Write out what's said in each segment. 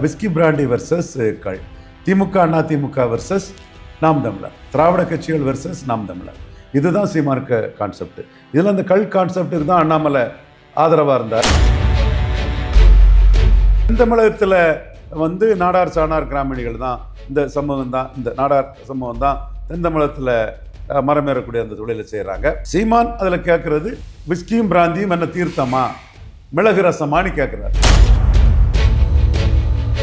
Whisky brandy versus கள், DMK AIADMK versus நாம் தமிழர், திராவிட கட்சிகள் வர்சஸ் நாம் தமிழர். இதுதான் சீமானுக்கு கான்செப்ட். இதில் அந்த கள் கான்செப்டுக்கு தான் அண்ணாமலை ஆதரவாக இருந்தார். தென் தமிழகத்தில் நாடார் சாணார் கிராமணிகள் தான் இந்த சமூகம் தான், இந்த நாடார் சமூகம் தான் தென் தமிழகத்தில் மரமேறக்கூடிய அந்த தொழிலை செய்கிறாங்க. சீமான் அதில் கேட்குறது விஸ்கியும் பிராந்தியும் என்ன தீர்த்தமா மிளகு ரசமானு கேட்குறாரு.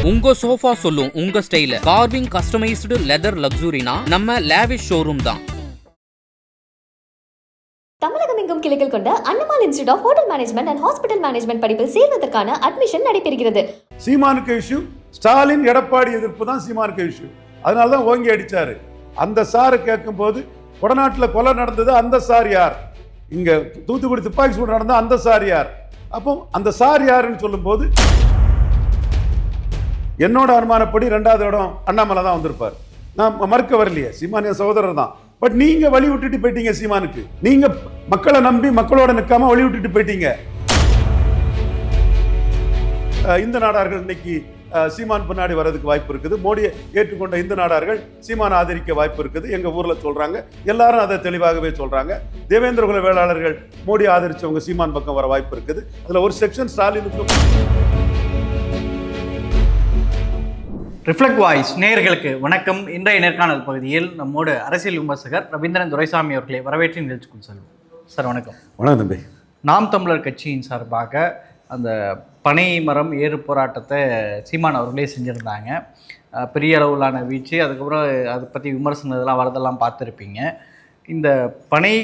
உங்க சோஃபா சொல்லும் உங்க ஸ்டைல கார்விங் கஸ்டமைஸ்டு லெதர் லக்ஸுரினா நம்ம லேவிஷ் ஷோரூம் தான். தமிழகம் எங்கும் கிளைகள் கொண்ட Annamal institute of hotel management and hospital management படிப்பில் சேர்வதற்கான அட்மிஷன் நடைபெறுகிறது. சீமானுக்கு இஷ்யூ ஸ்டாலின் எடப்பாடி எதிர்ப்பு தான் சீமானுக்கு இஷ்யூ. அதனால தான் ஓங்கி அடிச்சாரு. அந்த சாரு கேட்கும் போது கொடநாட்டில் கொலை நடந்தது, அந்த சார் யார்? இங்க தூத்துக்குடி துப்பாக்கி சூடு நடந்தது, அந்த சார் யார்? அப்போ அந்த சார் யாருன்னு சொல்லும் போது என்னோட அனுமானப்படி 2வது இடம் அண்ணாமலை தான் வந்திருப்பார். நான் மறுக்க வரலையே, சீமான் என் சகோதரர் தான். பட் நீங்க வழி விட்டுட்டு போயிட்டீங்க. சீமானுக்கு நீங்க மக்களை நம்பி மக்களோட நிற்காம வழி விட்டுட்டு போயிட்டீங்க. இந்த நாடார்கள் இன்னைக்கு சீமான் பின்னாடி வர்றதுக்கு வாய்ப்பு இருக்குது. மோடியை ஏற்றுக்கொண்ட இந்த நாடார்கள் சீமான் ஆதரிக்க வாய்ப்பு இருக்குது. எங்க ஊர்ல சொல்றாங்க, எல்லாரும் அதை தெளிவாகவே சொல்றாங்க. தேவேந்திர குல வேளாளர்கள் மோடி ஆதரிச்சவங்க சீமான் பக்கம் வர வாய்ப்பு இருக்குது. அதுல ஒரு செக்ஷன் ஸ்டாலினுக்கு. ரிஃப்ளெக்ட் வாய்ஸ் நேயர்களுக்கு வணக்கம். இன்றைய நேர்காணல் பகுதியில் நம்மோடு அரசியல் விமர்சகர் ரவீந்திரன் துரைசாமி அவர்களை வரவேற்று நிகழ்ச்சிக்குள் செல்வோம். சார் வணக்கம். வணக்கம் தம்பி. நாம் தமிழர் கட்சியின் சார்பாக அந்த பனை மரம் ஏறு போராட்டத்தை சீமான் அவர்களே செஞ்சுருந்தாங்க. பெரிய அளவிலான வீழ்ச்சி, அதுக்கப்புறம் அதை பற்றி விமர்சனம் இதெல்லாம் வரதெல்லாம் பார்த்துருப்பீங்க. இந்த பனை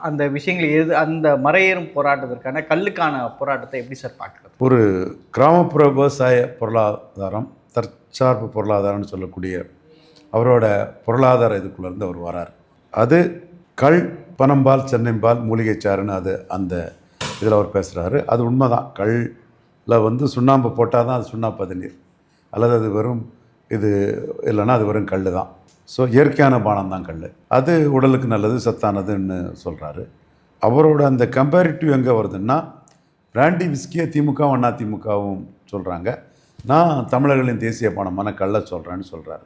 அந்த விஷயங்கள் அந்த மர ஏறும் போராட்டத்திற்கான கல்லுக்கான போராட்டத்தை எப்படி சார் பார்க்குறது? ஒரு கிராமப்புற விவசாய பொருளாதாரம், தற்சார்பு பொருளாதாரம்னு சொல்லக்கூடிய அவரோட பொருளாதார இதுக்குள்ளேருந்து அவர் வரார். அது கள், பனம்பால், சென்னைம்பால், மூலிகை சாறுன்னு அது அந்த இதில் அவர் பேசுகிறாரு. அது உண்மைதான். கல்லில் சுண்ணாம்பு போட்டால் தான் அது சுண்ணாம்பு நீர், அல்லது அது வெறும் இது இல்லைன்னா அது வெறும் கல் தான். ஸோ இயற்கையான பானம் தான் கல். அது உடலுக்கு நல்லது, சத்தானதுன்னு சொல்கிறாரு. அவரோட அந்த கம்பேரிட்டிவ் எங்கே வருதுன்னா, பிராண்டி விஸ்கியை திமுகவும் அதிமுகவும் சொல்கிறாங்க. நான் தமிழர்களின் தேசிய பானமான கல்லை சொல்கிறேன்னு சொல்கிறாரு.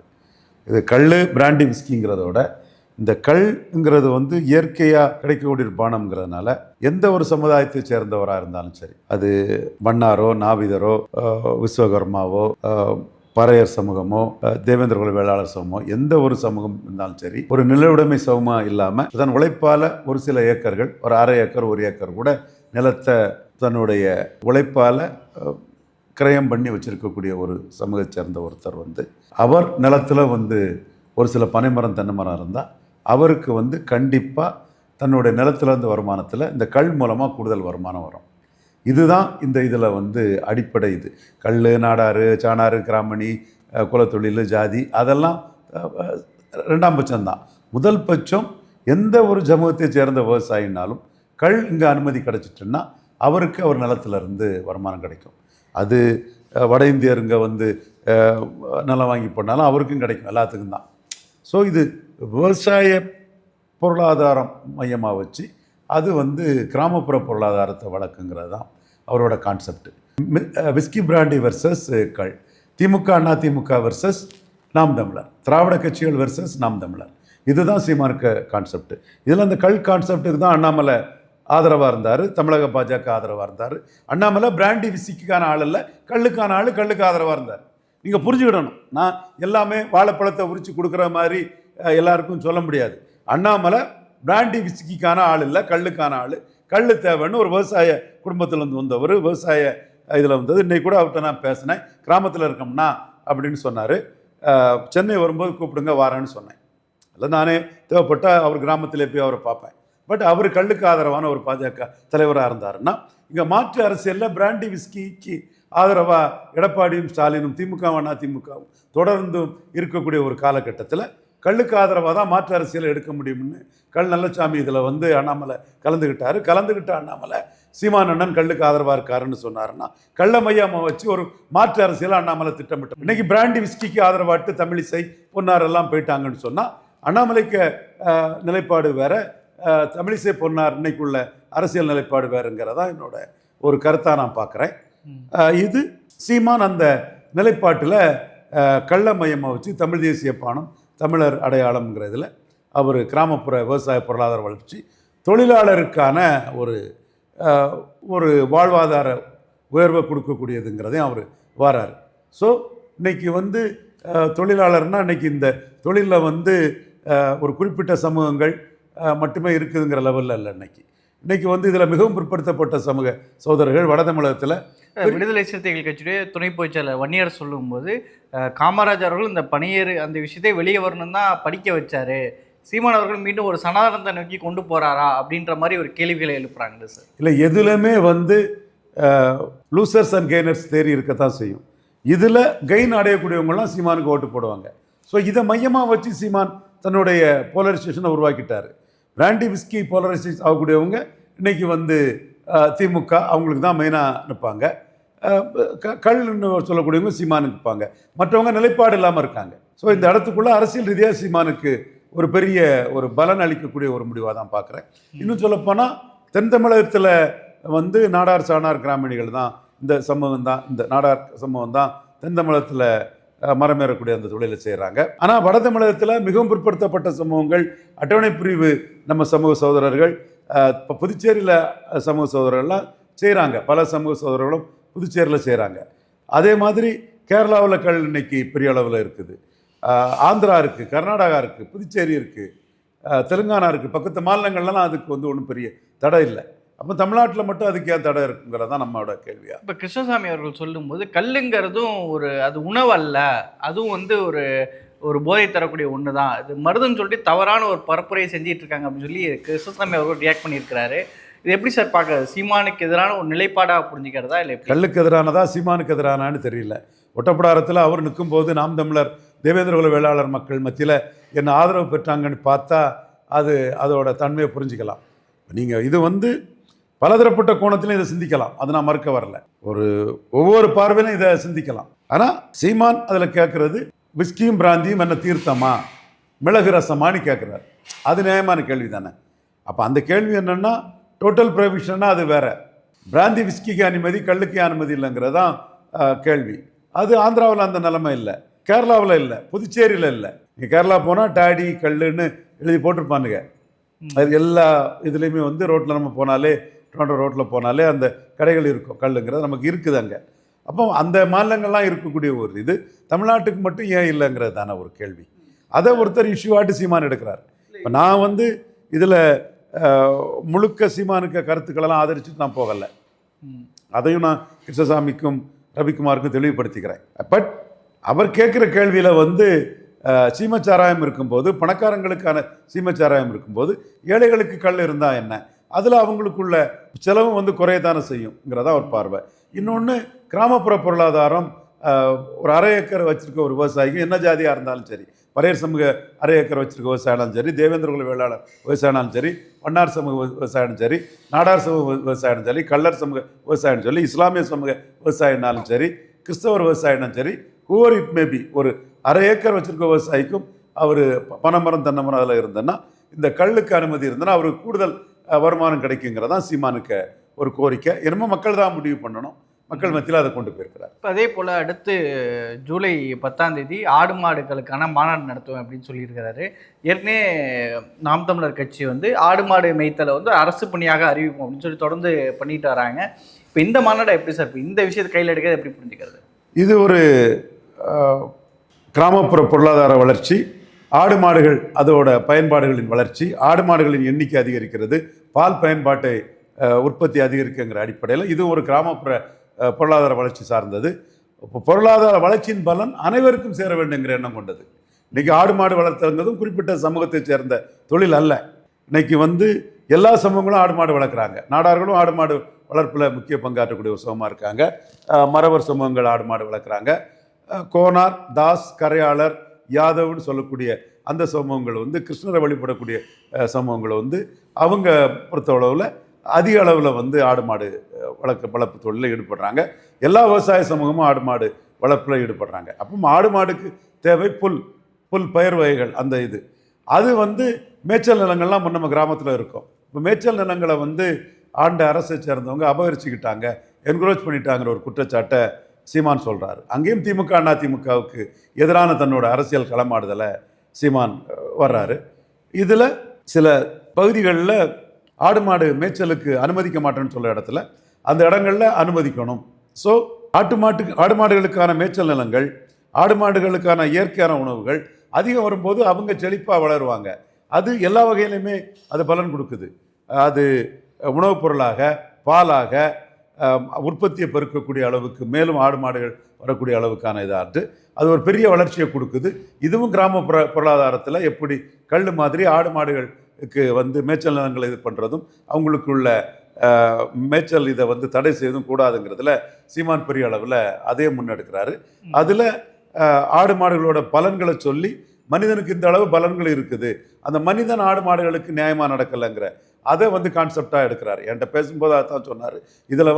இது கல் பிராண்டி விஸ்கிங்கிறதோட இந்த கல்ங்கிறது இயற்கையாக கிடைக்கக்கூடிய பானம்ங்கிறதுனால எந்த ஒரு சமுதாயத்தை சேர்ந்தவராக இருந்தாலும் சரி, அது மன்னாரோ, நாவிதரோ, விஸ்வகர்மாவோ, பறையர் சமூகமோ, தேவேந்திர குல வேளாளர் சமூகமோ, எந்த ஒரு சமூகம் இருந்தாலும் சரி, ஒரு நிலவுடைமை சமூகமாக இல்லாமல் தன் உழைப்பால் ஒரு சில ஏக்கர்கள், ஒரு அரை ஏக்கர், 1 ஏக்கர் கூட நிலத்தை தன்னுடைய உழைப்பால் கிரயம் பண்ணி வச்சுருக்கக்கூடிய ஒரு சமூகத்தை சேர்ந்த ஒருத்தர் அவர் நிலத்தில் ஒரு சில பனைமரம், தென்னை மரம் இருந்தால் அவருக்கு கண்டிப்பாக தன்னுடைய நிலத்திலேருந்து வருமானத்தில் இந்த கள் மூலமாக கூடுதல் வருமானம் வரும். இதுதான் இந்த இதில் அடிப்படை. இது கல், நாடாறு, சாணாறு, கிராமணி, குலத்தொழில், ஜாதி அதெல்லாம் 2ஆம் பட்சம்தான். முதல் பட்சம் எந்த ஒரு சமூகத்தை சேர்ந்த விவசாயினாலும் கள் இங்கே அனுமதி கிடச்சிட்டுன்னா அவருக்கு அவர் நிலத்திலேருந்து வருமானம் கிடைக்கும். அது வட இந்தியருங்க நிலம் வாங்கி போனாலும் அவருக்கும் கிடைக்கும், எல்லாத்துக்கும் தான். ஸோ இது விவசாய பொருளாதாரம் மையமாக வச்சு அது கிராமப்புற பொருளாதாரத்தை வளர்க்குங்கிறது தான் அவரோட கான்செப்ட். விஸ்கி பிராண்டி வர்சஸ் கள், திமுக அதிமுக வர்சஸ் நாம் தமிழர், திராவிட கட்சிகள் வர்சஸ் நாம் தமிழர். இதுதான் சீமானுக்கு கான்செப்ட். இதில் அந்த கள் கான்செப்டுக்கு தான் அண்ணாமலை ஆதரவாக இருந்தார், தமிழக பாஜக ஆதரவாக இருந்தார். அண்ணாமலை பிராண்டி விஸ்கிக்கான ஆள் இல்லை, கல்லுக்கான ஆள், கல்லுக்கு ஆதரவாக இருந்தார். நீங்கள் புரிஞ்சுக்கிடணும். நான் எல்லாமே வாழைப்பழத்தை உரித்து கொடுக்குற மாதிரி எல்லாருக்கும் சொல்ல முடியாது. அண்ணாமலை பிராண்டி விஸ்கிக்கான ஆள் இல்லை, கல்லுக்கான ஆள். கல் தேவைன்னு ஒரு விவசாய குடும்பத்தில் வந்தவர், விவசாய இதில் இன்றைக்கி கூட அவர்கிட்ட நான் பேசினேன். கிராமத்தில் இருக்கோம்னா அப்படின்னு சொன்னார். சென்னை வரும்போது கூப்பிடுங்க வாரேன்னு சொன்னேன். இல்லை நானே தேவைப்பட்டால் அவர் கிராமத்திலே போய் அவரை பார்ப்பேன். பட் அவர் கல்லுக்கு ஆதரவான ஒரு பாஜக தலைவராக இருந்தாருன்னா, இங்கே மாற்று அரசியலில் பிராண்டி விஸ்கிக்கு ஆதரவாக எடப்பாடியும் ஸ்டாலினும் திமுகவும் அதிமுகவும் தொடர்ந்து இருக்கக்கூடிய ஒரு காலகட்டத்தில் கல்லுக்கு ஆதரவாக தான் மாற்று அரசியலை எடுக்க முடியும்னு கல் நல்லசாமி இதில் அண்ணாமலை கலந்துக்கிட்ட அண்ணாமலை சீமான் அண்ணன் கல்லுக்கு ஆதரவாக இருக்காருன்னு சொன்னாருன்னா, கள்ள மையமாக வச்சு ஒரு மாற்று அரசியலை அண்ணாமலை திட்டமிட்டோம். இன்னைக்கு பிராண்டி விஸ்கிக்கு ஆதரவாட்டு தமிழிசை, பொன்னார் எல்லாம் போயிட்டாங்கன்னு சொன்னால் அண்ணாமலைக்கு நிலைப்பாடு வேற, தமிழிசை பொன்னார் இன்னைக்குள்ள அரசியல் நிலைப்பாடு வேறுங்கிறதா என்னோட ஒரு கருத்தாக நான் பார்க்குறேன். இது சீமான் அந்த நிலைப்பாட்டில் கள்ள மையமாக வச்சு தமிழ் தேசிய பானம் தமிழர் அடையாளம்ங்கிறதுல அவர் கிராமப்புற விவசாய பொருளாதார வளர்ச்சி தொழிலாளருக்கான ஒரு வாழ்வாதார உயர்வை கொடுக்கக்கூடியதுங்கிறதையும் அவர் வாரார். ஸோ இன்னைக்கு வந்து தொழிலாளர்னால் இன்னைக்கு இந்த தொழிலில் வந்து ஒரு குறிப்பிட்ட சமூகங்கள் மட்டுமே இருக்குதுங்கிற லெவலில் இல்லை. இன்னைக்கு வந்து இதில் மிகவும் பிற்படுத்தப்பட்ட சமூக சகோதரர்கள் வட தமிழகத்தில் விடுதலை சிறுத்தைகள் கட்சியுடைய துணை பொதுச்செயலாளர் வன்னியர் சொல்லும்போது காமராஜர் அவர்கள் இந்த பணியேறு அந்த விஷயத்தை வெளியே வரணும் தான் படிக்க வச்சாரு, சீமான் அவர்கள் மீண்டும் ஒரு சனாதனத்தை நோக்கி கொண்டு போறாரா அப்படின்ற மாதிரி ஒரு கேள்விகளை எழுப்புறாங்க சார். இல்லை, எதுலையுமே வந்து லூசர்ஸ் அண்ட் கெய்னர்ஸ் தேரி இருக்கத்தான் செய்யும். இதில் கெயின் அடையக்கூடியவங்களாம் சீமானுக்கு ஓட்டு போடுவாங்க. ஸோ இதை மையமாக வச்சு சீமான் தன்னுடைய போலரைசேஷனை உருவாக்கிட்டார். பிராண்டி விஸ்கி போலரைசேஷன் ஆகக்கூடியவங்க இன்றைக்கி வந்து திமுக அவங்களுக்கு தான் மெயினாக நிற்பாங்க. கள்னு சொல்லக்கூடியவங்க சீமானுக்கு நிற்பாங்க. மற்றவங்க நிலைப்பாடு இல்லாமல் இருக்காங்க. ஸோ இந்த இடத்துக்குள்ளே அரசியல் ரீதியாக சீமானுக்கு ஒரு பெரிய ஒரு பலன் அளிக்கக்கூடிய ஒரு முடிவாக தான் பார்க்குறேன். இன்னும் சொல்லப்போனால் தென் தமிழகத்தில் வந்து நாடார் சாணார் கிராமணிகள் தான் இந்த சமூகம் தான், இந்த நாடார் சமூகம் தான் தென் தமிழகத்தில் மரமேறக்கூடிய அந்த தொழிலை செய்கிறாங்க. ஆனால் வட தமிழகத்தில் மிகவும் பிற்படுத்தப்பட்ட சமூகங்கள், அட்டவணை பிரிவு நம்ம சமூக சகோதரர்கள், இப்போ புதுச்சேரியில் சமூக சகோதரர்கள்லாம் செய்கிறாங்க. பல சமூக சகோதரர்களும் புதுச்சேரியில் செய்கிறாங்க. அதே மாதிரி கேரளாவில் இன்னைக்கு பெரிய அளவில் இருக்குது. ஆந்திரா இருக்குது, கர்நாடகா இருக்குது, புதுச்சேரி இருக்குது, தெலுங்கானா இருக்குது. பக்கத்து மாநிலங்கள்லாம் அதுக்கு வந்து ஒன்றும் பெரிய தடை இல்லை. அப்போ தமிழ்நாட்டில் மட்டும் அதுக்கு ஏன் தடை இருக்குங்கிறது தான் நம்மளோட கேள்வியா. இப்போ கிருஷ்ணசாமி அவர்கள் சொல்லும்போது கல்லுங்கிறதும் அது உணவு அல்ல, அதுவும் வந்து ஒரு போதை தரக்கூடிய ஒன்று தான், இது மருதுன்னு சொல்லிட்டு தவறான ஒரு பரப்புரையை செஞ்சிட்டு இருக்காங்க அப்படின்னு சொல்லி கிருஷ்ணசாமி அவர்கள் ரியாக்ட் பண்ணியிருக்கிறாரு. இது எப்படி சார் பார்க்க, சீமானுக்கு எதிரான ஒரு நிலைப்பாடாக புரிஞ்சுக்கிறதா இல்லை கல்லுக்கு எதிரானதா சீமானுக்கு எதிரானான்னு தெரியல. ஒட்டப்பிடாரத்தில் அவர் நிற்கும்போது நாம் தமிழர் தேவேந்திர குல வேளாளர் மக்கள் மத்தியில் என்ன ஆதரவு பெற்றாங்கன்னு பார்த்தா அதோட தன்மையை புரிஞ்சுக்கலாம். நீங்கள் இது வந்து பலதரப்பட்ட கோணத்திலும் இதை சிந்திக்கலாம், அது நான் மறுக்க வரல. ஒவ்வொரு பார்வையிலும் இதை சிந்திக்கலாம். ஆனால் சீமான் அதில் கேட்குறது விஸ்கியும் பிராந்தியும் என்ன தீர்த்தமா மிளகு ரசமானு கேட்குறாரு. அது நியாயமான கேள்வி தானே. அப்போ அந்த கேள்வி என்னென்னா டோட்டல் ப்ரொஹிபிஷன்னா அது வேற, பிராந்தி விஸ்கிக்கு அனுமதி கல்லுக்கு அனுமதி இல்லைங்கிறது தான் கேள்வி. அது ஆந்திராவில் அந்த நிலைமை இல்லை, கேரளாவில் இல்லை, புதுச்சேரியில் இல்லை. இங்கே கேரளா போனால் டாடி கல்லுன்னு எழுதி போட்டிருப்பானுங்க. அது எல்லா இதுலேயுமே வந்து ரோட்டில் நம்ம போனாலே, டொரண்டோ ரோட்டில் போனாலே அந்த கடைகள் இருக்கும், கல்லுங்கிறது நமக்கு இருக்குது அங்கே. அப்போ அந்த மாநிலங்கள்லாம் இருக்கக்கூடிய ஒரு இது தமிழ்நாட்டுக்கு மட்டும் ஏன் இல்லைங்கிறது தானே ஒரு கேள்வி. அதை ஒருத்தர் இஷ்யூவாட்டு சீமான் எடுக்கிறார். இப்போ நான் வந்து இதில் முழுக்க சீமானுக்கு கருத்துக்களெல்லாம் ஆதரிச்சுட்டு நான் போகலை. அதையும் நான் கிருஷ்ணசாமிக்கும் ரவிக்குமாருக்கும் தெளிவுபடுத்திக்கிறேன். பட் அவர் கேட்குற கேள்வியில் வந்து சீமச்சாராயம் இருக்கும்போது, பணக்காரங்களுக்கான சீமச்சாராயம் இருக்கும்போது ஏழைகளுக்கு கல் இருந்தால் என்ன, அதில் அவங்களுக்குள்ள செலவும் வந்து குறையத்தானே செய்யுங்கிறதா ஒரு பார்வை. இன்னொன்று, கிராமப்புற பொருளாதாரம், ஒரு அரை ஏக்கர் வச்சுருக்க ஒரு விவசாயிக்கு என்ன ஜாதியாக இருந்தாலும் சரி, பரையர் சமூக அரை ஏக்கர் வச்சுருக்க விவசாயினாலும் சரி, தேவேந்திர குல வேளாளர் விவசாயினாலும் சரி, வண்ணார் சமூக விவசாயம் சரி, நாடார் சமூக விவசாயம் சரி, கள்ளர் சமூக விவசாயம் சொல்லி, இஸ்லாமிய சமூக விவசாயினாலும் சரி, கிறிஸ்தவர் விவசாயினாலும் சரி, ஹூவர் இட் மேபி, ஒரு அரை ஏக்கர் வச்சுருக்க விவசாயிக்கும் அவர் பனைமரம் தென்னைமரம் அதில் இருந்தேன்னா, இந்த கல்லுக்கு அனுமதி இருந்தேன்னா அவருக்கு கூடுதல் வருமானம் கிடைக்குங்கிறதான் சீமானுக்கு ஒரு கோரிக்கை. என்னமோ மக்கள் தான் முடிவு பண்ணணும், மக்கள் மத்தியில் அதை கொண்டு போயிருக்கிறார். இப்போ அதே போல் அடுத்து ஜூலை 10 ஆடு மாடுகளுக்கான மாநாடு நடத்துவேன் அப்படின்னு சொல்லியிருக்கிறாரு. ஏற்கனவே நாம் தமிழர் கட்சி வந்து ஆடு மாடு மேய்த்தலை வந்து அரசு பணியாக அறிவிப்போம் அப்படின்னு சொல்லி தொடர்ந்து பண்ணிட்டு வராங்க. இப்போ இந்த மாநாடு எப்படி சார், இப்போ இந்த விஷயத்தை கையில் எடுக்கிறது எப்படி புரிஞ்சுக்கிறது? இது ஒரு கிராமப்புற பொருளாதார வளர்ச்சி, ஆடு மாடுகள் அதோட பயன்பாடுகளின் வளர்ச்சி, ஆடு மாடுகளின் எண்ணிக்கை அதிகரிக்கிறது, பால் பயன்பாட்டை உற்பத்தி அதிகரிக்குங்கிற அடிப்படையில் இது ஒரு கிராமப்புற பொருளாதார வளர்ச்சி சார்ந்தது. இப்போ பொருளாதார வளர்ச்சியின் பலன் அனைவருக்கும் சேர வேண்டுங்கிற எண்ணம் கொண்டது. இன்றைக்கி ஆடு மாடு வளர்த்துறதும் குறிப்பிட்ட சமூகத்தை சேர்ந்த தொழில் அல்ல. இன்றைக்கி வந்து எல்லா சமூகங்களும் ஆடு மாடு வளர்க்குறாங்க. நாடார்களும் ஆடு மாடு வளர்ப்பில் முக்கிய பங்காற்றக்கூடிய ஒரு சமூகமாக இருக்காங்க. மறவர் சமூகங்கள் ஆடு மாடு வளர்க்குறாங்க. கோனார், தாஸ், கரையாளர், யாதவ்னு சொல்லக்கூடிய அந்த சமூகங்கள் வந்து கிருஷ்ணரை வழிபடக்கூடிய சமூகங்களை வந்து அவங்க பொறுத்தளவில் அதிக அளவில் வந்து ஆடு மாடு வளர்ப்பு தொழிலில் ஈடுபடுறாங்க. எல்லா விவசாய சமூகமும் ஆடு மாடு வளர்ப்பில் ஈடுபடுறாங்க. அப்போ ஆடு மாடுக்கு தேவை புல் பயிர் வகைகள், அந்த அது வந்து மேய்ச்சல் நிலங்கள்லாம் நம்ம கிராமத்தில் இருக்கும். இப்போ மேய்ச்சல் நிலங்களை வந்து ஆண்ட அரசை சேர்ந்தவங்க அபகரிச்சுக்கிட்டாங்க, என்க்ரோச் பண்ணிட்டாங்கிற ஒரு குற்றச்சாட்டை சீமான் சொல்கிறாரு. அங்கேயும் திமுக அதிமுகவுக்கு எதிரான தன்னோட அரசியல் களமாடுதலை சீமான் வர்றாரு. இதில் சில பகுதிகளில் ஆடு மாடு மேய்ச்சலுக்கு அனுமதிக்க மாட்டேன்னு சொல்ல இடத்துல அந்த இடங்களில் அனுமதிக்கணும். ஸோ ஆடு மாடுகளுக்கான மேய்ச்சல் நிலங்கள், ஆடு மாடுகளுக்கான இயற்கையான உணவுகள் அதிகம் வரும்போது அவங்க செழிப்பாக வளருவாங்க. அது எல்லா வகையிலுமே அது பலன் கொடுக்குது. அது உணவுப் பொருளாக, பாலாக, உற்பத்தியை பெருக்கக்கூடிய அளவுக்கு, மேலும் ஆடு மாடுகள் வரக்கூடிய அளவுக்கான இதாட்டு அது ஒரு பெரிய வளர்ச்சியை கொடுக்குது. இதுவும் கிராமப்புற பொருளாதாரத்தில் எப்படி கல் மாதிரி ஆடு மாடுகளுக்கு மேய்ச்சல் நிலங்களை இது பண்ணுறதும், அவங்களுக்குள்ள மேய்ச்சல் இதை தடை செய்வதும் கூடாதுங்கிறதுல சீமான் பெரிய அளவில் அதே முன்னெடுக்கிறாரு. அதில் ஆடு மாடுகளோட பலன்களை சொல்லி மனிதனுக்கு இந்த அளவு பலன்கள் இருக்குது, அந்த மனிதன் ஆடு மாடுகளுக்கு நியாயமாக நடக்கலைங்கிற அதை கான்செப்டாக எடுக்கிறாரு. என்கிட்ட பேசும்போது அதான் சொன்னார். இதில்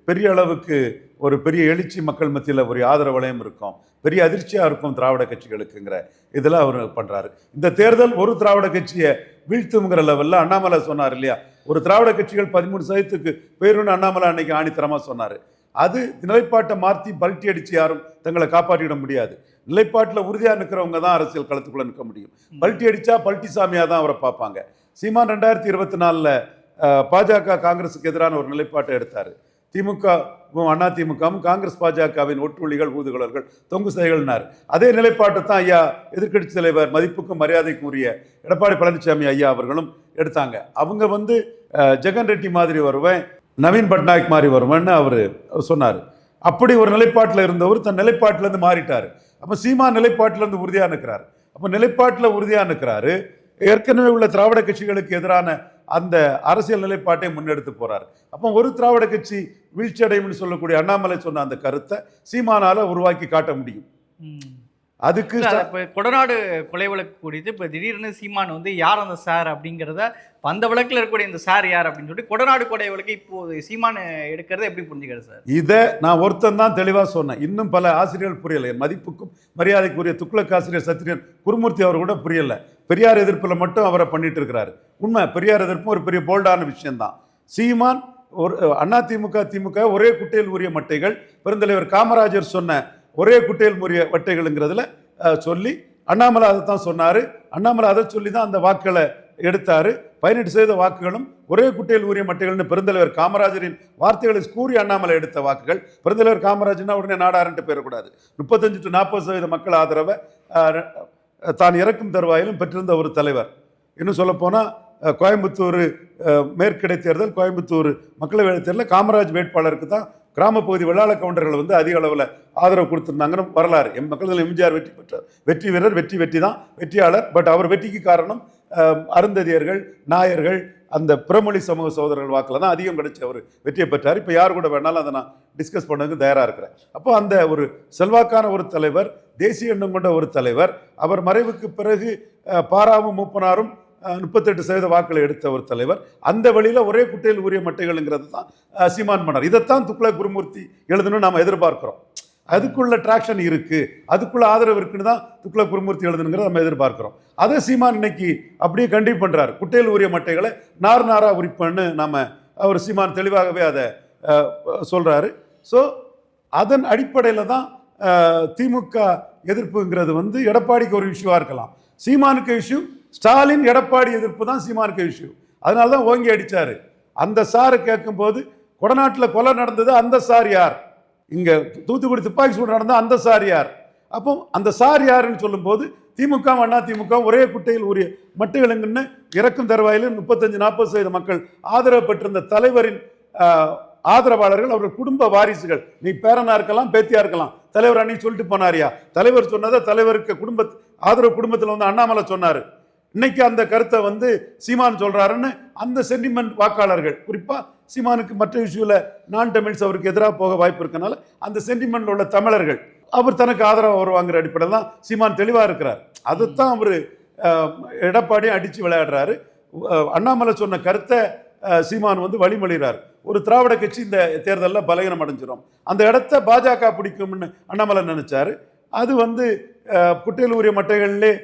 பெரிய அளவுக்கு ஒரு பெரிய எழுச்சி மக்கள் மத்தியில் ஒரு ஆதரவு வளையம் இருக்கும், பெரிய அதிர்ச்சியாக இருக்கும் திராவிட கட்சிகளுக்குங்கிற இதில் அவர் பண்ணுறாரு. இந்த தேர்தல் ஒரு திராவிட கட்சியை வீழ்த்துங்கிற லெவலில் அண்ணாமலை சொன்னார் இல்லையா, ஒரு திராவிட கட்சிகள் 13% போயிருன்னு அண்ணாமலை அன்னைக்கு ஆணித்தரமாக சொன்னார். அது நிலைப்பாட்டை மாற்றி பல்ட்டி அடித்து யாரும் தங்களை காப்பாற்றிட முடியாது. நிலைப்பாட்டில் உறுதியாக நிற்கிறவங்க தான் அரசியல் களத்துக்குள்ளே நிற்க முடியும். பல்ட்டி அடித்தா பல்ட்டி சாமியாக தான் அவரை பார்ப்பாங்க. சீமான் 2024 பாஜக காங்கிரஸுக்கு எதிரான ஒரு நிலைப்பாட்டை எடுத்தார். திமுகவும் அதிமுகவும் காங்கிரஸ் பாஜகவின் ஒட்டுள்ளிகள், ஊதுகுழல்கள், தொங்கு சதைகள்னார். அதே நிலைப்பாட்டை தான் ஐயா எதிர்க்கட்சி தலைவர், மதிப்புக்கும் மரியாதைக்கும் உரிய எடப்பாடி பழனிசாமி ஐயா அவர்களும் எடுத்தாங்க. அவங்க ஜெகன் ரெட்டி மாதிரி வருவேன், நவீன் பட்நாயக் மாதிரி வருவேன்னு அவர் சொன்னார். அப்படி ஒரு நிலைப்பாட்டில் இருந்தவர் தன் நிலைப்பாட்டிலேருந்து மாறிட்டார். அப்போ சீமான் நிலைப்பாட்டிலேருந்து உறுதியாக நிற்கிறார். அப்போ நிலைப்பாட்டில் உறுதியாக நிற்கிறாரு. ஏற்கனவே உள்ள திராவிட கட்சிகளுக்கு எதிரான அந்த அரசியல் நிலைப்பாட்டை முன்னெடுத்து போறாரு. அப்போ ஒரு திராவிட கட்சி வீழ்ச்சி அடையும்னு சொல்லக்கூடிய அண்ணாமலை சொன்ன அந்த கருத்தை சீமானால உருவாக்கி காட்ட முடியும். அதுக்கு கொடநாடு கொலை வழக்கு குறித்து இப்போ திடீர்னு சீமான் யார் அந்த சார் அப்படிங்கிறத, அந்த வழக்கில் இருக்கக்கூடிய இந்த சார் யார் அப்படின்னு சொல்லி கொடநாடு கொலை வழக்கு இப்போது சீமான் எடுக்கிறத எப்படி புரிஞ்சுக்கிறது சார்? இதை நான் ஒருத்தன் தான் தெளிவாக சொன்னேன். இன்னும் பல ஆசிரியர்கள் புரியலை. என் மதிப்புக்கும் மரியாதைக்குரிய துக்ளக் ஆசிரியர் சத்திரியன் குருமூர்த்தி அவர் கூட புரியலை. பெரியார் எதிர்ப்பில் மட்டும் அவரை பண்ணிட்டு இருக்கிறாரு. உண்மை, பெரியார் எதிர்ப்பும் ஒரு பெரிய போல்டான விஷயம்தான். சீமான் ஒரு அதிமுக திமுக ஒரே குட்டையில் உரிய மட்டைகள், பெருந்தலைவர் காமராஜர் சொன்ன ஒரே குட்டையில் உரிய மட்டைகள்ங்கிறதுல சொல்லி அண்ணாமலை அதை தான் சொன்னார். அண்ணாமலை அதை சொல்லி தான் அந்த வாக்களை எடுத்தார். 18% வாக்குகளும் ஒரே குட்டையில் உரிய மட்டைகள்னு பெருந்தலைவர் காமராஜரின் வார்த்தைகளை கூறி அண்ணாமலை எடுத்த வாக்குகள். பெருந்தலைவர் காமராஜர்னா உடனே நாடாருன்ட்டு போயிடக்கூடாது. 35 to 40% மக்கள் ஆதரவை தான் இறக்கும் தருவாயிலும் பெற்றிருந்த ஒரு தலைவர். இன்னும் சொல்லப்போனால் கோயம்புத்தூர் மேற்கிடை தேர்தல், கோயம்புத்தூர் மக்களவை தேர்தலில் காமராஜ் வேட்பாளருக்கு தான் கிராமப்பகுதி வெள்ளாள கவுண்டர்கள் அதிக அளவில் ஆதரவு கொடுத்துருந்தாங்கன்னு வரலாறு. மக்கள் எம்ஜிஆர் வெற்றி பெற்றார். வெற்றி வீரர், வெற்றி தான் வெற்றியாளர். பட் அவர் வெற்றிக்கு காரணம் அருந்ததியர்கள், நாயர்கள், அந்த பிறமொழி சமூக சகோதரர்கள் வாக்கில் தான் அதிகம் கிடைச்சி அவர் வெற்றியை பெற்றார். இப்போ யார் கூட வேணாலும் அதை நான் டிஸ்கஸ் பண்ணதுக்கு தயாராக இருக்கிறேன். அப்போ அந்த ஒரு செல்வாக்கான ஒரு தலைவர், தேசிய எண்ணம் கொண்ட ஒரு தலைவர், அவர் மறைவுக்கு பிறகு பாராவும் மூப்பனாரும் 38% வாக்களை எடுத்த ஒரு தலைவர், அந்த வழியில் ஒரே குட்டையில் உரிய மட்டைகள்ங்கிறது தான் சீமான் பண்ணார். இதைத்தான் துக்ளக் குருமூர்த்தி எழுதணும்னு நாம் எதிர்பார்க்கிறோம். அதுக்குள்ள டிராக்ஷன் இருக்கு, அதுக்குள்ள ஆதரவு இருக்குன்னு தான் துக்ளக் குருமூர்த்தி எழுதணுங்கிறத நம்ம எதிர்பார்க்கிறோம். அதை சீமான் இன்னைக்கு அப்படியே கண்டிப்பாக பண்றாரு. குட்டையில் உரிய மட்டைகளை நாரா உரிப்பன்னு அவர் சீமான் தெளிவாகவே அதை சொல்றாரு. ஸோ அதன் அடிப்படையில் தான் திமுக எதிர்ப்புங்கிறது எடப்பாடிக்கு ஒரு இஷ்யூவாக இருக்கலாம். சீமானுக்கு இஷ்யூ ஸ்டாலின் எடப்பாடி எதிர்ப்பு தான் சீமானுக்கு இஷ்யூ. அதனால தான் ஓங்கி அடிச்சாரு. அந்த சாரை கேட்கும்போது கொடநாட்டில் கொலை நடந்தது, அந்த சார் யார்? இங்க தூத்துக்குடி துப்பாக்கி சூடு நடந்தா அந்த சார் யார்? அப்போ அந்த சார் யாருன்னு சொல்லும்போது திமுக அதிமுக ஒரே குட்டையில் உரிய மட்டுகளுங்கன்னு இறக்கும் தருவாயில் 35-40% மக்கள் ஆதரவு பெற்றிருந்த தலைவரின் ஆதரவாளர்கள், அவர்கள் குடும்ப வாரிசுகள். நீ பேரனா இருக்கலாம், பேத்தியா இருக்கலாம், தலைவர் அன்னைக்கு சொல்லிட்டு போனாரியா? தலைவர் சொன்னதை தலைவருக்கு ஆதரவு குடும்பத்தில் அண்ணாமலை சொன்னாரு. இன்னைக்கு அந்த கருத்தை சீமான் சொல்றாருன்னு அந்த சென்டிமெண்ட் வாக்காளர்கள், குறிப்பா சீமானுக்கு மற்ற இஷ்யூல நான் தமிழ்ஸ் அவருக்கு எதிராக போக வாய்ப்பு இருக்கனால அந்த சென்டிமெண்ட்ல உள்ள தமிழர்கள் அவர் தனக்கு ஆதரவு வருவாங்கிற அடிப்படையில் தான் சீமான் தெளிவா இருக்கிறார். அதைத்தான் அவர் எடப்பாடி அடிச்சு விளையாடுறாரு. அண்ணாமலை சொன்ன கருத்தை சீமான் வழிமொழிகிறார். ஒரு திராவிட கட்சி இந்த தேர்தலில் பலகீனம் அடைஞ்சிடும், அந்த இடத்த பாஜக பிடிக்கும்னு அண்ணாமலை நினைச்சாரு. அது குட்டையில் உரிய மட்டைகள்லே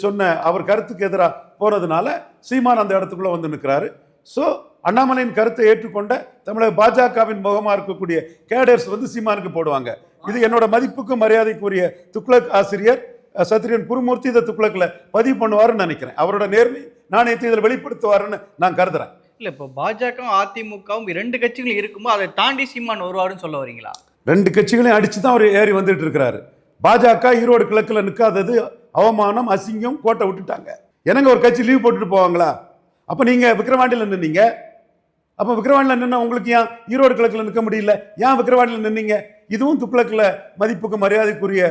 சொன்ன அவர் கருத்துக்கு எதிராக போனதுனால சீமான் அந்த இடத்துக்குள்ள நிற்கிறாரு. ஸோ அண்ணாமலையின் கருத்தை ஏற்றுக்கொண்ட தமிழக பாஜகவின் முகமாக இருக்கக்கூடிய கேடர்ஸ் வந்து சீமானுக்கு போடுவாங்க. இது என்னோட மதிப்புக்கும் மரியாதைக்குரிய துக்ளக் ஆசிரியர் சத்ரியன் குருமூர்த்தி இதை துக்ளக்கில் பதிவு பண்ணுவாருன்னு நினைக்கிறேன். அவரோட நேர்மை நாணயத்தை இதில் வெளிப்படுத்துவாருன்னு நான் கருதுறேன். இல்லை, இப்போ பாஜகவும் அதிமுகவும் 2 கட்சிகள் இருக்கும்போது அதை தாண்டி சீமான் வருவாருன்னு சொல்ல வரீங்களா? 2 கட்சிகளையும் அடிச்சு தான் அவர் ஏறி வந்துட்டு இருக்கிறாரு. பாஜக ஈரோடு கிழக்கில் நிற்காதது அவமானம், அசிங்கம், கோட்டை விட்டுட்டாங்க. எனக்கு ஒரு கட்சி லீவ் போட்டுட்டு போவாங்களா? அப்போ நீங்கள் விக்கிரவாண்டியில் நின்னீங்க, அப்போ விக்கிரவாண்டியில் நின்னா உங்களுக்கு ஏன் ஈரோடு கிழக்கில் நிற்க முடியல? ஏன் விக்கிரவாண்டியில் நின்னீங்க? இதுவும் துக்ளக்கில் மதிப்புக்கு மரியாதைக்குரிய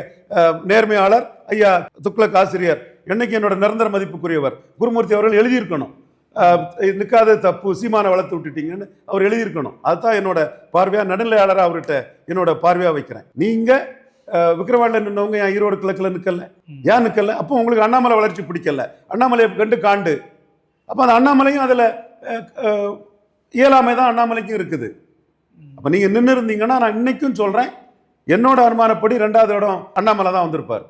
நேர்மையாளர் ஐயா துக்ளக் ஆசிரியர், என்னைக்கு என்னோட நிரந்தர மதிப்புக்குரியவர் குருமூர்த்தி அவர்கள் எழுதியிருக்கணும். நிற்காத தப்பு, சீமானை வளர்த்து விட்டுட்டீங்கன்னு அவர் எழுதியிருக்கணும். அதுதான் என்னோட பார்வையாக, நடுநிலையாளராக அவர்கிட்ட என்னோட பார்வையாக வைக்கிறேன். நீங்கள் விக்கிரவாண்டியில் நின்றவங்க ஏன் ஈரோடு கிழக்கில் நிற்கல? ஏன் நிற்கல? அப்போ உங்களுக்கு அண்ணாமலை வளர்ச்சி பிடிக்கல, அண்ணாமலையை கண்டு காண்டு. அப்போ அந்த அண்ணாமலையும் அதில் இயலாமை தான் அண்ணாமலைக்கும் இருக்குது. அப்போ நீங்கள் நின்று இருந்தீங்கன்னா நான் இன்னைக்கும் சொல்கிறேன், என்னோட அனுமானப்படி 2வது இடம் அண்ணாமலை தான் வந்திருப்பார்.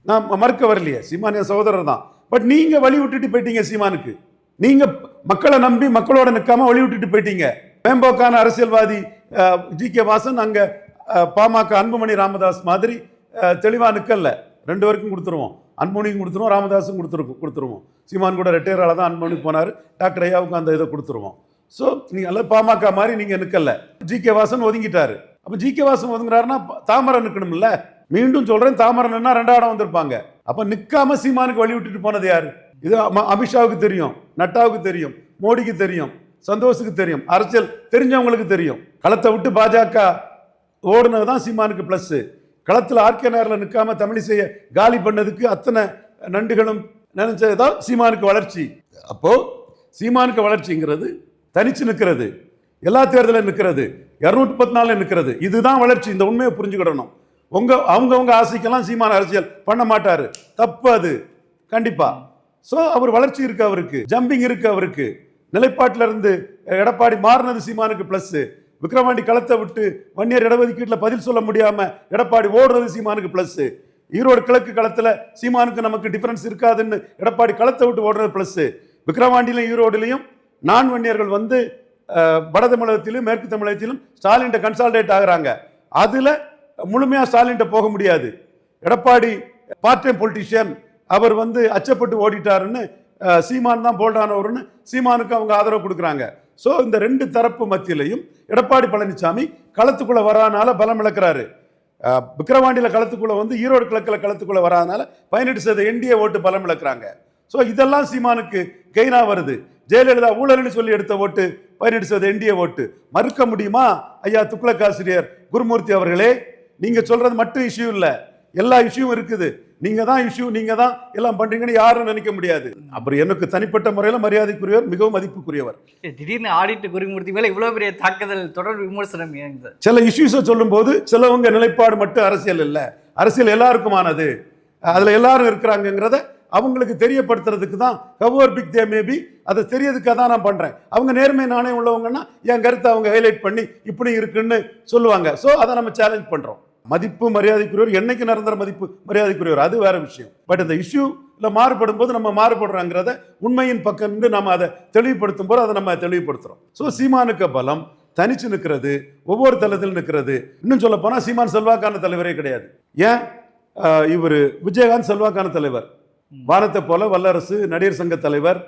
நான் மறுக்க வரலையே, சீமான் என் சகோதரர் தான். பட் நீங்கள் வழி விட்டுட்டு போயிட்டீங்க சீமானுக்கு. நீங்கள் மக்களை நம்பி மக்களோட நிற்காம வழி விட்டுட்டு போயிட்டீங்க. மேம்போக்கான அரசியல்வாதி ஜி.கே. வாசன் அங்கே பாமக அன்புமணி ராமதாஸ் மாதிரி தெளிவாக நிற்கல. 2 பேருக்கும் கொடுத்துருவோம், அன்புமணிக்கும் கொடுத்துருவோம், ராமதாஸும் கொடுத்துருவோம். சீமான் கூட ரிட்டையரால தான் அன்புமணி போனார், டாக்டர் ஐயாவுக்கும் அந்த இதை கொடுத்துருவோம். ஸோ நீங்கள் எல்லாம் பாமக மாதிரி நீங்கள் நிற்கல. ஜி.கே. வாசன் ஒதுங்கிட்டாரு. அப்போ ஜி.கே. வாசன் ஒதுங்குறாருன்னா தாமரை நிற்கணும்ல. மீண்டும் சொல்கிறேன், தாமரை நின்னா 2வது இடம் வந்திருப்பாங்க. அப்போ நிற்காம சீமானுக்கு வழி விட்டுட்டு போனது யாரு? இது அமித்ஷாவுக்கு தெரியும், நட்டாவுக்கு தெரியும், மோடிக்கு தெரியும், சந்தோஷுக்கு தெரியும், அரசியல் தெரிஞ்சவங்களுக்கு தெரியும். களத்தை விட்டு பாஜக ஓடுனது தான் சீமானுக்கு ப்ளஸ். களத்தில் ஆர்கே நகரில் நிற்காம தமிழிசையை காலி பண்ணதுக்கு அத்தனை நண்டுகளும் நினைச்சதுதான் சீமானுக்கு வளர்ச்சி. அப்போ சீமானுக்கு வளர்ச்சிங்கிறது தனிச்சு நிற்கிறது, எல்லா தேர்தலில் நிற்கிறது, 214 நிற்கிறது. இதுதான் வளர்ச்சி. இந்த உண்மையை புரிஞ்சுக்கிடணும். அவங்கவுங்க ஆசைக்கெல்லாம் சீமான அரசியல் பண்ண மாட்டாரு, தப்பு அது கண்டிப்பா. ஸோ அவர் வளர்ச்சி இருக்கு, அவருக்கு ஜம்பிங் இருக்கு, அவருக்கு நிலைப்பாட்டில் இருந்து எடப்பாடி மாறினது சீமானுக்கு பிளஸ். விக்கிரவாண்டி களத்தை விட்டு வன்னியர் இடஒதுக்கீட்டில் பதில் சொல்ல முடியாம எடப்பாடி ஓடுறது சீமானுக்கு பிளஸ். ஈரோடு கிழக்கு களத்தில் சீமானுக்கு நமக்கு டிஃபரன்ஸ் இருக்காதுன்னு எடப்பாடி களத்தை விட்டு ஓடுறது பிளஸ். விக்கிரவாண்டியிலும் ஈரோடுலையும் நான் வன்னியர்கள் வந்து வட தமிழகத்திலும் மேற்கு தமிழகத்திலும் ஸ்டாலின் கன்சால்டேட் ஆகுறாங்க. அதுல முழுமையா ஸ்டாலின் போக முடியாது. எடப்பாடி பார்ட் டைம் பொலிட்டிஷியன், அவர் வந்து அச்சப்பட்டு ஓடிட்டாருன்னு சீமான் தான் போல்டானவர்னு சீமானுக்கு அவங்க ஆதரவு கொடுக்குறாங்க. ஸோ இந்த 2 தரப்பு மத்தியிலையும் எடப்பாடி பழனிசாமி களத்துக்குள்ள வராதனால பலம் இழக்கிறாரு. விக்கிரவாண்டியில் களத்துக்குள்ள வந்து ஈரோடு கிழக்கில் களத்துக்குள்ள வராதனால 18% என்டிஏ ஓட்டு பலம் இழக்கிறாங்க. ஸோ இதெல்லாம் சீமானுக்கு கெயினா வருது. ஜெயலலிதா ஊழல்னு சொல்லி எடுத்த ஓட்டு 18% என்டிஏ ஓட்டு. மறுக்க முடியுமா ஐயா துக்ளக் ஆசிரியர் குருமூர்த்தி அவர்களே? நீங்க சொல்றது மட்டும் இஷ்யூ இல்ல, எல்லா இஷ்யூவும் இருக்குது. நீங்க தான் இஷ்யூ, நீங்க தான் எல்லாம் பண்றீங்கன்னு யாரும் நினைக்க முடியாது. அப்புறம் எனக்கு தனிப்பட்ட முறையில் மரியாதைக்குரியவர், மிகவும் மதிப்புக்குரியவர். திடீர்னு ஆடிட்டு குருமூர்த்தி மேல இவ்வளவு பெரிய தாக்குதல், தொடர் விமர்சனம் ஏன்? சில இஷ்யூஸை சொல்லும் போது சிலவங்க நிலைப்பாடு மட்டும் அரசியல் இல்லை, அரசியல் எல்லாருக்குமானது, அதுல எல்லாரும் இருக்கிறாங்கிறத அவங்களுக்கு தெரியப்படுத்துறதுக்கு தான் ஹவர் பிக் தே மேபி, அதை தெரியறதுக்காக தான் நான் பண்றேன். அவங்க நேர்மை நாணயம் உள்ளவங்கன்னா என் கருத்தை அவங்க ஹைலைட் பண்ணி இப்படி இருக்குன்னு சொல்லுவாங்க. ஸோ அதை நம்ம சேலஞ்ச் பண்றோம். மதிப்பு மரியாதைக்குரியவர், என்னைக்கு நிரந்தர மதிப்பு மரியாதைக்குரியவர், அது வேற விஷயம். பட் இந்த இஷ்யூல மாறுபடும் போது நம்ம மாறுபடுறாங்கிறத உண்மையின் பக்கம் நின்று நம்ம அதை தெளிவுபடுத்தும் போது அதை நம்ம தெளிவுபடுத்துறோம். ஸோ சீமானுக்கு பலம் தனிச்சு நிற்கிறது, ஒவ்வொரு தளத்தில் நிற்கிறது. இன்னும் சொல்ல போனா சீமான் செல்வாக்கான தலைவரே கிடையாது. ஏன் இவர் விஜயகாந்த் செல்வாக்கான தலைவர், வானத்தை போல வல்லரசு நடிகர் சங்க தலைவர்,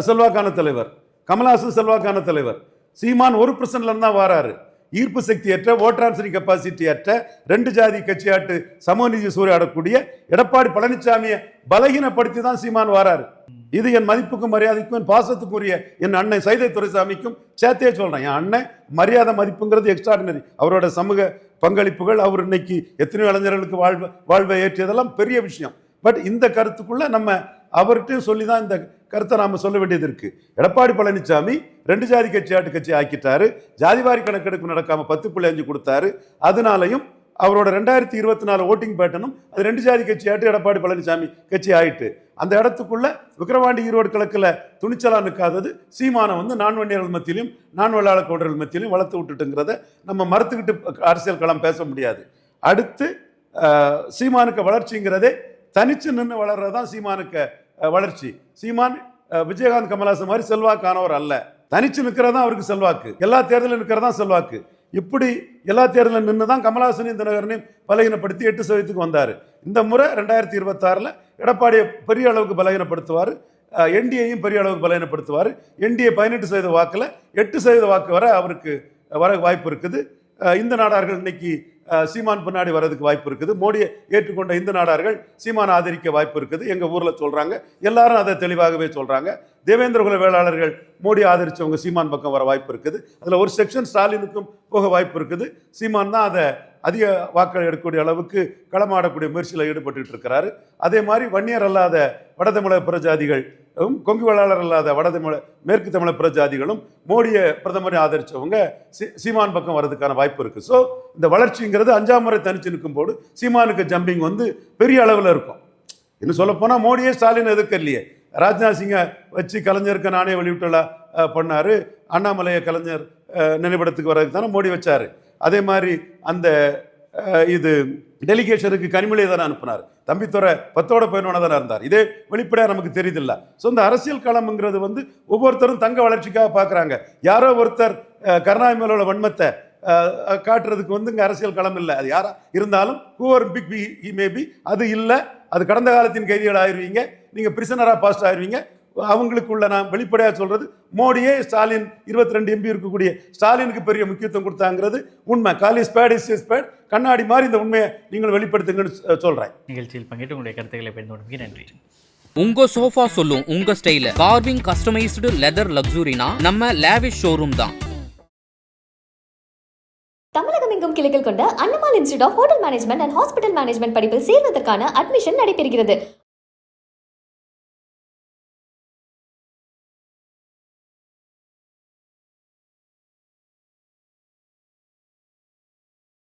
செல்வாக்கான தலைவர். கமல்ஹாசன் செல்வாக்கான தலைவர். சீமான் 1% தான் வாராரு. ஈர்ப்பு சக்தி அற்ற, ஓட் டிரான்ஸ்ஃபரிங் கெப்பாசிட்டி அற்ற, 2 ஜாதி கட்சியாட்டு சமூக நீதி சூறையாடக்கூடிய எடப்பாடி பழனிசாமியை பலகீனப்படுத்தி தான் சீமான் வாராரு. இது என் மதிப்புக்கும் மரியாதைக்கும் என் பாசத்துக்குரிய என் அண்ணன் சைதை துரைசாமிக்கும் சேர்த்தே சொல்றேன். என் அண்ணன் மரியாதை மதிப்புங்கிறது எக்ஸ்ட்ராடினரி. அவரோட சமூக பங்களிப்புகள், அவர் இன்னைக்கு எத்தனையோ இளைஞர்களுக்கு வாழ்வை ஏற்றியதெல்லாம் பெரிய விஷயம். பட் இந்த கருத்துக்குள்ள நம்ம அவர்கிட்டையும் சொல்லி தான் இந்த கருத்தை நாம சொல்ல வேண்டியது இருக்கு. எடப்பாடி பழனிசாமி 2 ஜாதி கட்சி ஆக்கிட்டாரு. ஜாதிவாரி கணக்கெடுப்பு நடக்காம 10.5 கொடுத்தாரு. அதனாலையும் அவரோட 2024 ஓட்டிங் பேட்டர்னும் அது 2 ஜாதி கட்சியாட்டு எடப்பாடி பழனிசாமி கட்சி ஆயிட்டு. அந்த இடத்துக்குள்ள விக்கிரவாண்டி ஈரோடு கிழக்குல துணிச்சலா நிற்காதது சீமானை வந்து நான் வன்னியர்கள் மத்தியிலும் நான் வெள்ளாள கவுண்டர்கள் மத்தியிலும் வளர்த்து விட்டுட்டுங்கிறத நம்ம மறுத்துக்கிட்டு அரசியல் களம் பேச முடியாது. அடுத்து சீமானுக்கு வளர்ச்சிங்கிறதே தனிச்சு நின்று வளர்றதுதான் சீமானுக்கு வளர்ச்சி. சீமான் விஜயகாந்த் கமல்ஹாசன் மாதிரி செல்வாக்கானவர் அல்ல. தனிச்சு நிற்கிறதா அவருக்கு செல்வாக்கு, எல்லா தேர்தலில் நிற்கிறதா செல்வாக்கு. இப்படி எல்லா தேர்தலில் நின்று தான் கமலஹாசனையும் தினகரனையும் பலகீனப்படுத்தி 8% வந்தார். இந்த முறை 2026 எடப்பாடியை பெரிய அளவுக்கு பலகீனப்படுத்துவார், என்டிஏயும் பெரிய அளவுக்கு பலகீனப்படுத்துவார். என்டிஏ 18% வாக்கில் 8% வாக்கு வர அவருக்கு வர வாய்ப்பு இருக்குது. இந்த நாடார்கள் இன்னைக்கு சீமான் பின்னாடி வர்றதுக்கு வாய்ப்பு இருக்குது. மோடியை ஏற்றுக்கொண்ட இந்த நாடார்கள் சீமான் ஆதரிக்க வாய்ப்பு இருக்குது. எங்கள் ஊரில் சொல்கிறாங்க, எல்லாரும் அதை தெளிவாகவே சொல்கிறாங்க. தேவேந்திர குல வேளாளர்கள் மோடி ஆதரித்தவங்க சீமான் பக்கம் வர வாய்ப்பு இருக்குது. அதில் ஒரு செக்ஷன் ஸ்டாலினுக்கும் போக வாய்ப்பு இருக்குது. சீமான் தான் அதை அதிக வாக்கள் எடுக்கக்கூடிய அளவுக்கு களமாடக்கூடிய முயற்சியில் ஈடுபட்டு இருக்கிறாரு. அதே மாதிரி வன்னியர் அல்லாத வடதமிழக பிரஜாதிகள், கொங்கு வேளாளர் அல்லாத மேற்கு தமிழக பிரஜாதிகளும் மோடியை பிரதமரை ஆதரித்தவங்க சீமான் பக்கம் வர்றதுக்கான வாய்ப்பு இருக்குது. ஸோ இந்த வளர்ச்சிங்கிறது 5ஆம் முறை தனிச்சு நிற்கும் போது சீமானுக்கு ஜம்பிங் பெரிய அளவில் இருக்கும். இன்னும் சொல்லப்போனால் மோடியே ஸ்டாலின் எதிர்க்கலையே. ராஜ்நாத் சிங்கை வச்சு கலைஞருக்கு நானே வெளியிட்டுள்ள பண்ணார். அண்ணாமலையை கலைஞர் நினைவிடத்துக்கு வர்றதுக்கு தானே மோடி வச்சார். அதே மாதிரி அந்த இது டெலிகேஷனுக்கு கனிமொழியை தானே அனுப்பினார். தம்பித்துறை 10ஓட 11 தானே இருந்தார். இதே வெளிப்படையாக நமக்கு தெரியுதில்ல. ஸோ இந்த அரசியல் களம்ங்கிறது ஒவ்வொருத்தரும் தங்க வளர்ச்சிக்காக பார்க்குறாங்க. யாரோ ஒருத்தர் கருணாநிதி மேலோட வன்மத்தை காட்டுறதுக்கு இங்கே அரசியல் களம் இல்லை. அது யாரா இருந்தாலும் ஹூவர் பிக் பி மேபி அது இல்லை. அது கடந்த காலத்தின் கைதிகள் ஆயிடுவீங்க, நீங்கள் பிரிசனராக பாஸ்ட் ஆயிடுவீங்க. அவங்களுக்குள்ள நான் வெளிப்படையாக சொல்றது, மோடியே ஸ்டாலின் 22 MP இருக்கக்கூடிய ஸ்டாலினுக்கு பெரிய முக்கியத்துவம் கொடுத்தாங்கிறது உண்மை. காலி ஸ்பேட் இஸ் ஸ்பேட், கண்ணாடி மாதிரி இந்த உண்மையை நீங்கள் வெளிப்படுத்துங்கன்னு சொல்றேன். நிகழ்ச்சியில் பங்கேற்று உங்களுடைய கருத்துக்களை பயன்படுத்தி நன்றி. உங்க சோஃபா சொல்லும் உங்க ஸ்டைல கார்விங் கஸ்டமைஸ்டு லெதர் லக்ஸுரினா நம்ம லேவிஷ் ஷோரூம் தான். தமிழகம் எங்கும் கிளைகள் கொண்ட Annamal institute of hotel management and hospital management படிப்பில் சேர்வதற்கான அட்மிஷன் நடைபெறுகிறது.